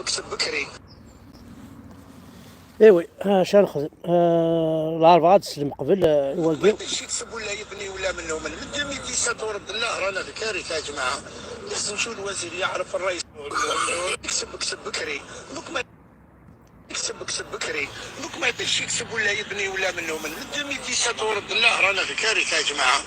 بكسب بكري. ايوي شنو نخدم الاربعه تسلم قبل ما الواقي. يقدرش يكسب ولا يبني ولا منه من 2017 ورد الله رانا في كارثه يا جماعه. لازم شو الوزير يعرف الرئيس يكسب بكسب بكري. دوك ما يكسب بكري. دوك ما يقدرش يكسب ولا يبني ولا منه من 2017 ورد الله رانا في كارثه يا جماعه.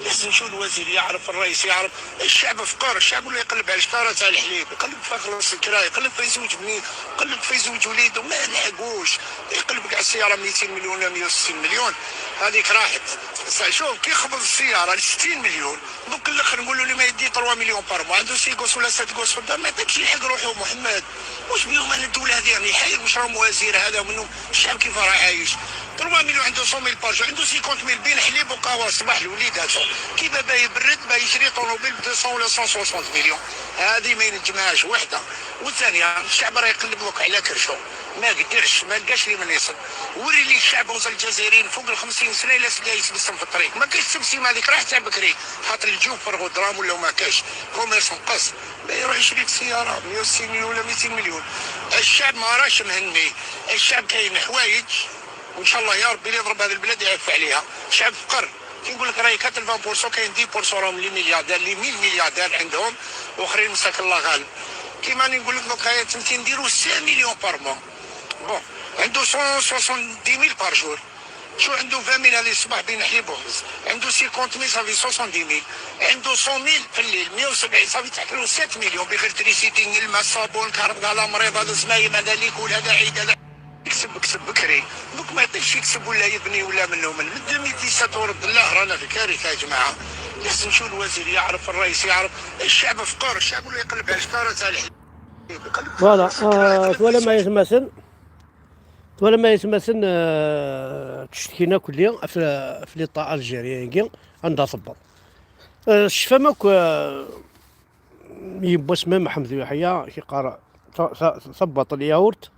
لازم شو الوزير يعرف الرئيس يعرف. الشعب فقار، الشعب ولا يقلب على الشكاره تاع الحليب، يقلب في خلاص الكراي، يقلب في يزوج بنين، يقلب في يزوج وليده ما نلحقوش. يقلب كاع السياره 200 مليون ولا 160 مليون هذيك راحت. شوف كي خبط السياره ل 60 مليون دوك الاخر نقول له اللي ما يدي 3 مليون بار مو عنده 6 غوس ولا 7 غوس في الدار ما يقدرش يلحق روحه محمد. واش بيهم انا الدوله هذه يعني حاير واش راهم وزير هذا ومنهم الشعب كيف راه عايش. 3 مليون عنده 100 ميل بارجو عنده 50 ميل بين حليب وقهوه الصباح الوليدات كي بابا يبرد با يشري طوموبيل ب 200 ولا 160 مليون. هذه ما ينجمهاش وحده. والثانيه الشعب راه يقلب لك على كرشو ما قدرش ما لقاش لي من يصل. وري لي الشعب وصل الجزائريين فوق ال 50 سنه الا جاي يتبسم في الطريق ما كاينش تبسيم هذيك راح تاع بكري خاطر الجو فرغوا درام ولا ما كاش كوميرس نقص ما يروح يشري سياره 160 مليون ولا 200 مليون. الشعب ما راش مهني. الشعب كاين حوايج وان شاء الله يا ربي اللي يضرب هذه البلاد يعف عليها. شعب فقر كي نقول لك راهي 80% كاين 10% راهم لي ملياردير لي 100 ملياردير عندهم واخرين مساك الله غالب. كيما راني نقول لك دوك هاي تمتي نديرو 100 مليون بار مون بون عنده 170 ميل بار جور. شو عنده 20 ميل هذه الصباح بين حليب وخبز عنده 50 ميل صافي 70 ميل عنده 100 ميل في الليل 170 صافي تحت له 7 مليون بغير تريسيتي الماء الصابون الكهرباء على مريض هذا الزمايم هذا اللي يقول هذا عيد هذا يكسب بكري. دوك ما يقدرش يكسب ولا يبني ولا منه من 2017 ورد الله رانا في كارثه يا جماعه. لازم شو الوزير يعرف الرئيس يعرف. الشعب فقار، الشعب ولا يقلب على الشكاره تاع الحليب فوالا ولا ما يتمثل تشتكينا كل يوم في ليطا الجيريين عندها ثبط الشفامك يبوس من محمد يحيى كي قرا ثبط الياورت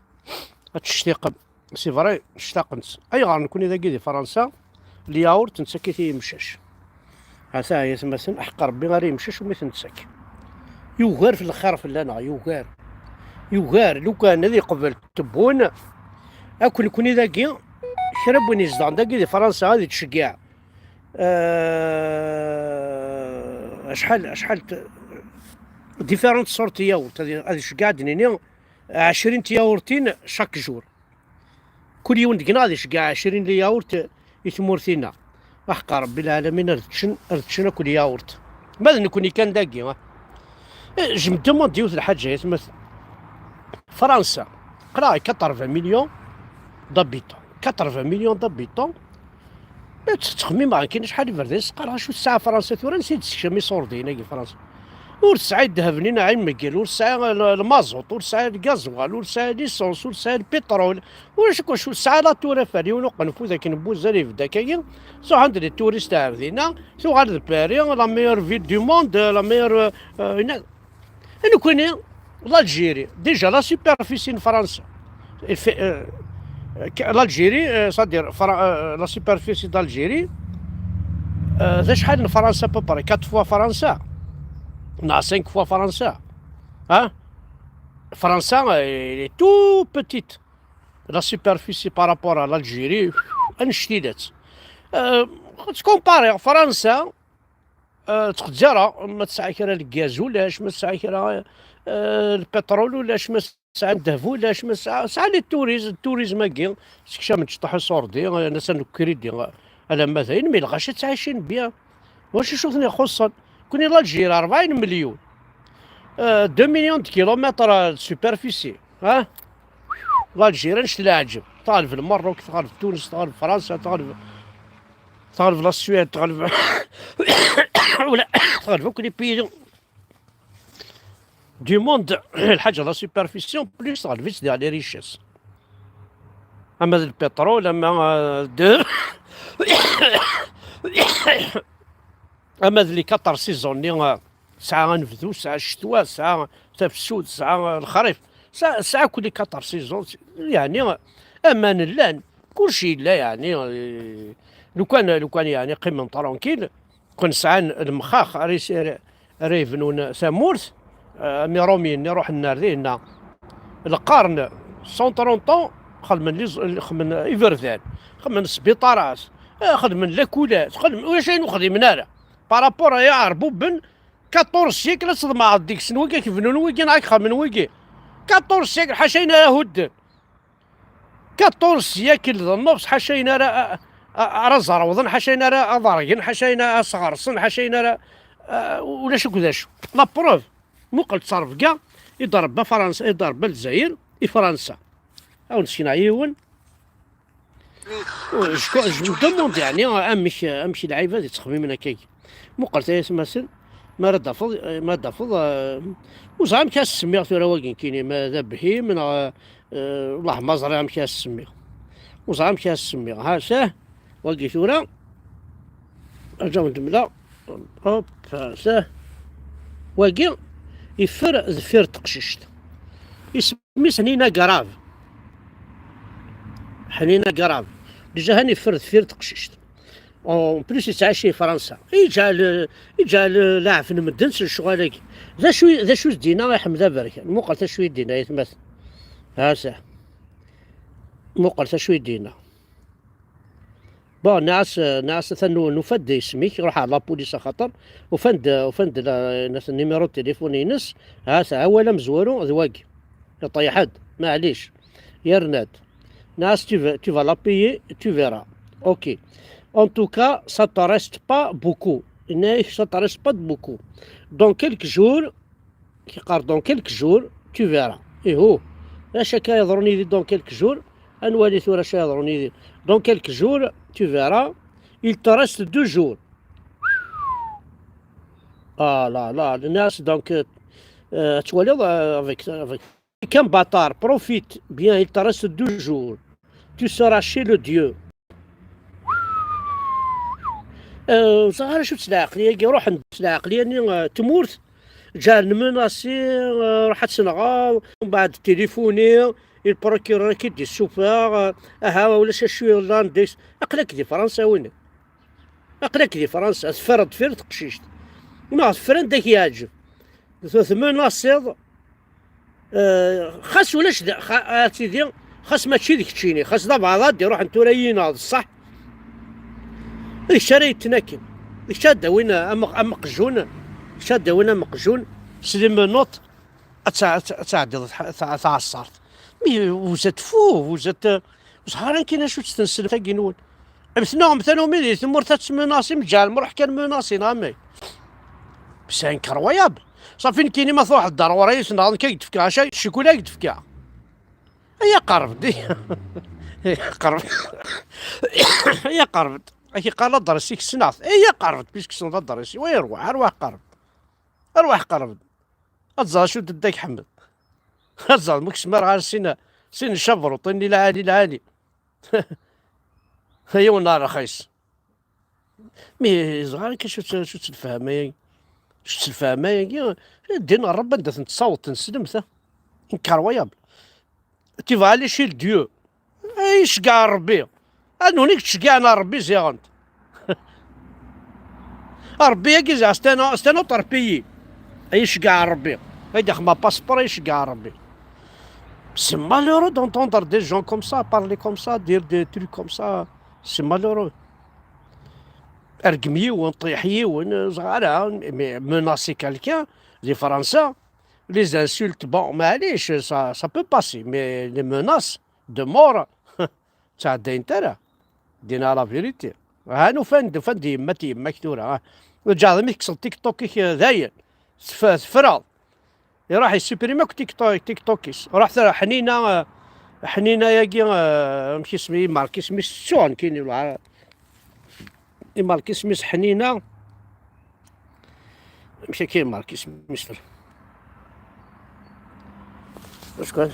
تشتيق سي فري اشتاقنت اي غار نكون اذا قيدي فرنسا الياورت نسكي فيه يمشاش هسا هي تمثل احق ربي غير يمشاش وما تنسك يوغار في الاخر في اللنا يوغار لو كان هذي قبل تبون اكل كون اذا كي شرب ونزدان داكي فرنسا هذه تشجع شحال ديفيرونت سورت ياورت هذه شكاع دنيا 20 ياورتين شاك جور كل يوم دقنا هذه شكاع 20 ياورت يتمورثينا احق ربي العالمين ردشنا كل ياورت ماذا نكون كان داكي جمدو ديوث الحاجه يتمثل فرنسا قراي 80 مليون دابيتون 80 مليون دابيتون تخمم ما كاينش شحال يفرديس قرا شو الساعه فرنسا ثورا نسيت شامي صوردين هاكي فرنسا ورسعي الذهب لينا عين مكيل ورسعي المازوط ورسعي الغازوال ورسعي ليسونس ورسعي البترول شو الساعه لا تورا فاري ونقنفو ذاك نبوز اللي في داكايا سو عند لي توريست عندنا سو عند باري لا ميور فيل دو موند لا ميور انا كوني الجيري ديجا لا سوبرفيسي فرنسا l'Algérie, c'est-à-dire la superficie d'Algérie, c'est شحال فرنسا ببري 4 fois فرنسا نا 5 fois فرنسا hein فرنسا elle est tout petite la superficie par rapport à l'Algérie انشتيدات تكومباري فرنسا تقدر ما تسعى كرا الغاز ولاش ما تسعى كرا البترول ولاش ما ساعة الذهب ولاش ما ساعة التوريزم كي سكشا من تشطح صوردي ناس نكريدي على مثلا ما يلغاش تعيشين بيان واش شوفني خصا كوني الجيري 40 مليون 2 مليون كيلومتر سوبرفيسي ها الجيري نش العجب طالب في المروك طالب في تونس طالب في فرنسا طالب في السويد طالب ولا طالب في كل بيدون du monde الحاجه لا سوبرفيسيون بليس غالفيس ديال لي ريشيس اما البترول اما اما اللي كطر سيزوني ساعه غنفذو ساعه الشتوى ساعه تفسود ساعه الخريف ساعه كل كطر سيزون يعني امان اللان كلشي لا يعني لو كان يعني قمه طرونكيل كون ساعه المخاخ ريفنون ثمورث مي روميين نروح النار دينا القرن 130 خدم إيفردان، خدم السبيطارات، خدم لاكولات، خدم واش نخدم انا بارابور يا ربوبن 14 سيكل صدمة ديك السنوكا كيف نويكي نعاك خمن ويكي 14 سيكل حاشينا هدن 14 سيكل ذا النص حاشينا راه زروضن حاشينا راه ضارقن حاشينا صغرسن حاشينا ولا شو كذاش لا بروف مو قلت صرف كاع يضرب فرنسا يضرب الجزائر فرنسا او نسينا يون جو دوموند يعني امشي لعيبه اللي تخمم من هكاك مو قلت مثلا ما رد ما دافض وزعم كاس سميغ ثورا واقين كيني ما ذبحي من والله ما زرع كاس سميغ وزعم كاس سميغ ها ساه واقي ثورا رجعوا نتملا هوب ساه واقي يفر ذفير تقششت يسمي حنينه كراف حنينه كراف ديجا هاني فر ذفير تقششت اون بليس يتعشي فرنسا يجعل لاعب في المدنس الشغالك ذا شو دينا يا حمزه بركه مو قلت شويه دينا يتمثل ها صح مو قلت شويه دينا بون ناس ثنو نفد يسميك روح على لابوليس خطر وفند ناس النيميرو التليفون ينس ها سا اولا مزورو ذواقي يطيح حد معليش يا رناد ناس tu vas la payer tu verras ok en tout cas ça te reste pas beaucoup ça te reste pas beaucoup dans quelques jours dans quelques jours tu verras ايه هو اش هكا يضروني لي dans quelques jours انوالي ثورة اش يضروني لي dans quelques jours tu verras il te reste 2 jours لا الناس دونك تولي avec كم بطار profite bien il te reste 2 jours tu seras chez le dieu صغار شفت العقلية روح عند العقلية تمورت جان مناسي راحت سنغال ومن بعد تليفوني البروكيرور كيدي السوفار ولا شويه هولنديس اقلك دي فرنسا وين اقلك دي فرنسا فرد قشيشت ما فرن داك يعجب ثمن ناصيض خاص ولاش سيدي خاص ماشي ديك تشيني خاص دابا غادي يروح نتوريين صح الشارع تناكم الشاده وين مقجون الشاده وين مقجون سلم نوط تعدي تعصرت مي وزات فوه وزات وصحارا كاين شو تستنسل تاكي نون مثلا ميدي ثمور مناصي مجال مروح كان مناصي نامي بس انكرويابل صافي كاين ما واحد الدار ورئيس نهار كيدفكا شي الشيكولا يدفكا هي قرب دي هي قرب هي قربت كي قال درسيك السناط هي قربت بيسك سناط درسي وين ارواح قرب اتزا شو داك حمد اتزا مكش مر على سين شبر وطني العالي هي والنار رخيص مي صغار شو تفهم شو تفهم دينا الرب انت تصوت تنسلم انكرويابل تيفالي شي الديو ايش كاع ربي انونيك تشكانا ربي زيغنت ربي كي استنو طربيي ايش كاع ربي هيدا خما باسبور ايش كاع ربي سي مالورو دونتوندر دي جون كوم سا بارلي كوم سا دير دي تروك كوم سا سي مالورو ارقمي ونطيحي صغار مناسي كالكان دي فرنسا لي انسولت بون معليش سا بو باسي مي لي مناس دو مور تعدى انت دينا لا فيريتي هانو فند يمتي مكتوره جا ميكس تيك توك ذاين فراض يروح يسوبريمي تيك توكيس رحت حنينه ياكي ماشي اسمي ماركي سميس شون كاين ماركي سميس حنينه ماشي كاين ماركي سميس شكون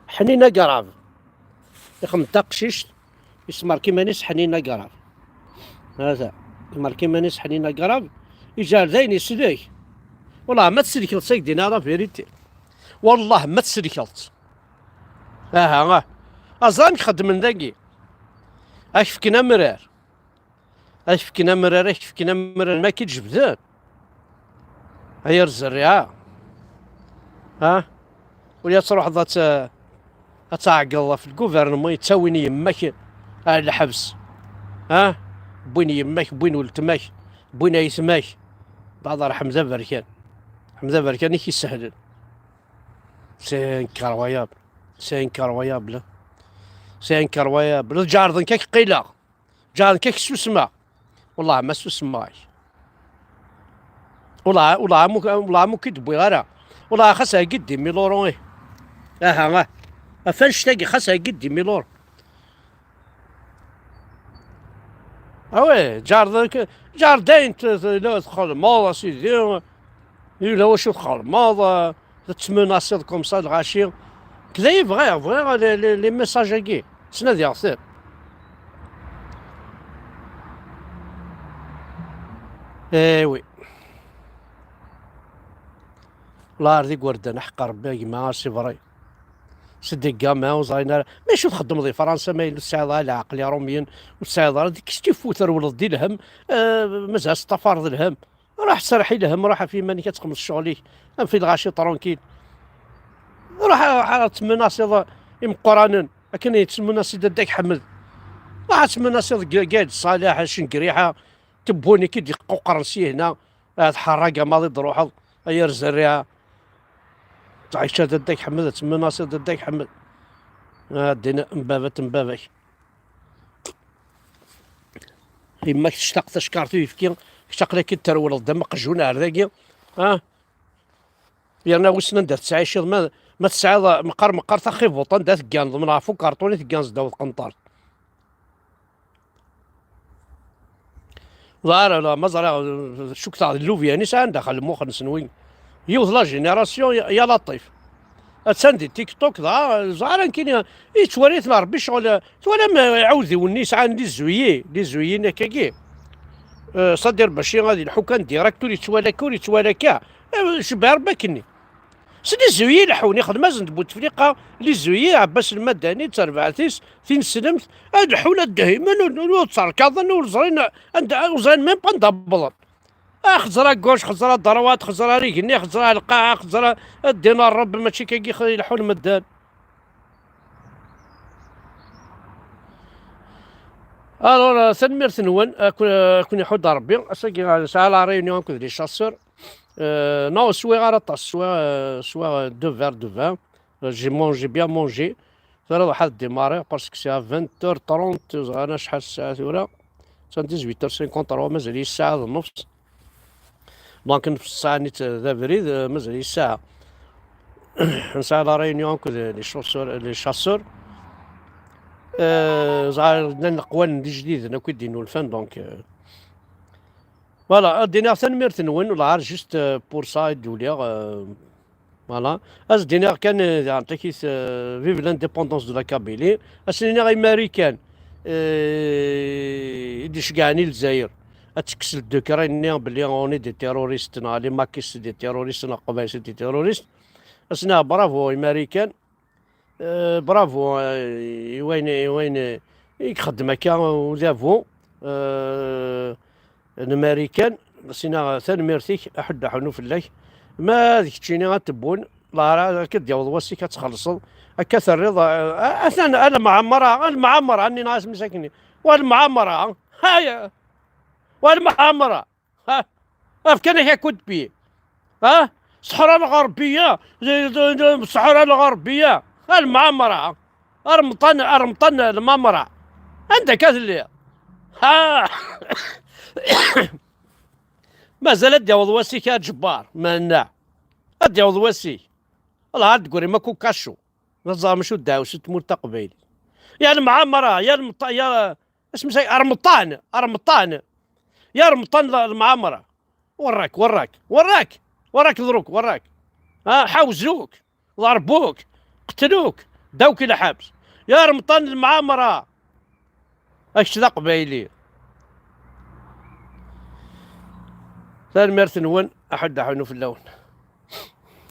حنينه قراف يخم تقشيش يسمر كيما ناس حنينه قراف هذا يمر كيما ناس حنينه قراف يجار ذاين يسلك والله ما تسلكلت صيك دينا فيريتي والله ما تسلكلت ازرانك خدم من ذاكي اشفكنا مرار ما كي تجبدان هيا الزريعه ها ولا تروح تعقل في الجوفرنمون يتساويني يماك على الحبس. ها بوين يماك بوين ولتماك بوين يسماك بعد راه حمزه بركان. حمزه بركان كيسهل. سي انكرويابل سي انكرويابل سي انكرويابل. الجاردن كيك قيله جاردن كيك سوسما والله ما سوسماش. والله مو كتبوي غير والله خاصها قدي ميلورون. ايه ها فاش تلاقي خاصها قدي ميلور. اوي جاردين لا تدخل الماضي سيدي الا واش تدخل الماضي تتمناصيد كوم سا الغاشي كذا يبغي لي ميساج هكي سنا ديال سير. وي الله يرضيك وردان حق ربي ما سي فري سيدي كاما وزاينا ماشي تخدم دي فرنسا ما يساعد على عقلي روميين وساعد على ديك تيفوتر ولد دي الهم. مازال استفار الهم راح تسرحي الهم راح في ماني كتخلص شغليك في الغاشي طرونكيل راح تمناصيد مقرانن لكن يتمناصيد داك حمد راح تمناصيد قاد صالح شنقريحه تبوني كي ديقو قرنسي هنا تحرقه ماضي دروحض هي رزريها تعيش داك حمد تمناصيد داك حمد دينا مبابك يماك تشتاق تشكارتو يفكي تشتاق لك ترول الدم قجونا عرضاكي يانا وسنا ندير تعيشيض ما تسعاد مقر تاخي فوطان دا تكان ضمن عفو كارطوني تكان زداو القنطار لا ما زرا شوك تاع اللوفياني سان داخل المخ نسنوين يوث لا جينيراسيون يا لطيف تساندي تيك توك زعران كاين يتوريت ربي شغل ولا يعاود يونيس عندي لي زويين هكاكي صدر باش غادي الحكام ديراكتور يتوالاكا شبه رباكني سيدي زويي لحوني خدمه زند بوتفليقه لي زويي عباس المدني تربعتيس فين سلمت هاد الحوله دائما وتصركضن وزرين وزرين ميم با ندبلر خزرا كوش خزرا ضروات خزرا ريقني خزرا القاعه خزرا الدينار رب ماشي كي يلحون مدان. الوغ تنمير ثنون كون يحود ربي اساكي ساعه لا ريونيون كود لي شاسور non, soit 2 verres de vin. J'ai bien mangé. Ça a démarré parce que c'est à 20h30. أنا شحال الساعة ثورة 18h53 مازال لي الساعة ونص. دونك في الساعة نيت ذا بريد مازال لي الساعة. نسعى لا ريونيون كود لي شاسور. زعما القوان جديد أنا كي دينو الفن دونك. Voilà, dernière تنمير ثنون ولا عارف جوست بور سا يدوليغ فوالا از دينير كان يعطيك فيف لانديبوندونس دو لا كابيلي اسنينير امريكان يديش كاعني الجزائر اتكسل الدكرين بلي اوني دي تيروريست لي ماكيس دي تيروريست قبائل دي تيروريست اسنا برافو امريكان برافو وين يخدم هكا ولافو الامريكان سينا تنميرتيك احد حنو في الله ما ذيك تشيني غتبون لا راه كدياوض واسي كتخلص كثر الرضا انا المعمره راني ناقص مساكني والمعمره هاي والمعمره ها كان هي كنت بي الصحراء الغربيه الصحراء الغربيه المعمره ارمطن الممره عندك اللي ها مازال دياوض واسي كا جبار مانا دياوض واسي الله عاد تقولي ماكو كاشو نظام شو داوس تمور تقبيل يا المعمره يا اسم شيء ارمطان يا رمطان المعمره وراك ضروك وراك حوزوك ضربوك قتلوك داوك الى حبس يا رمطان المعمره اش ذا قبيلي ثاني مرث نون احد حنو في اللون.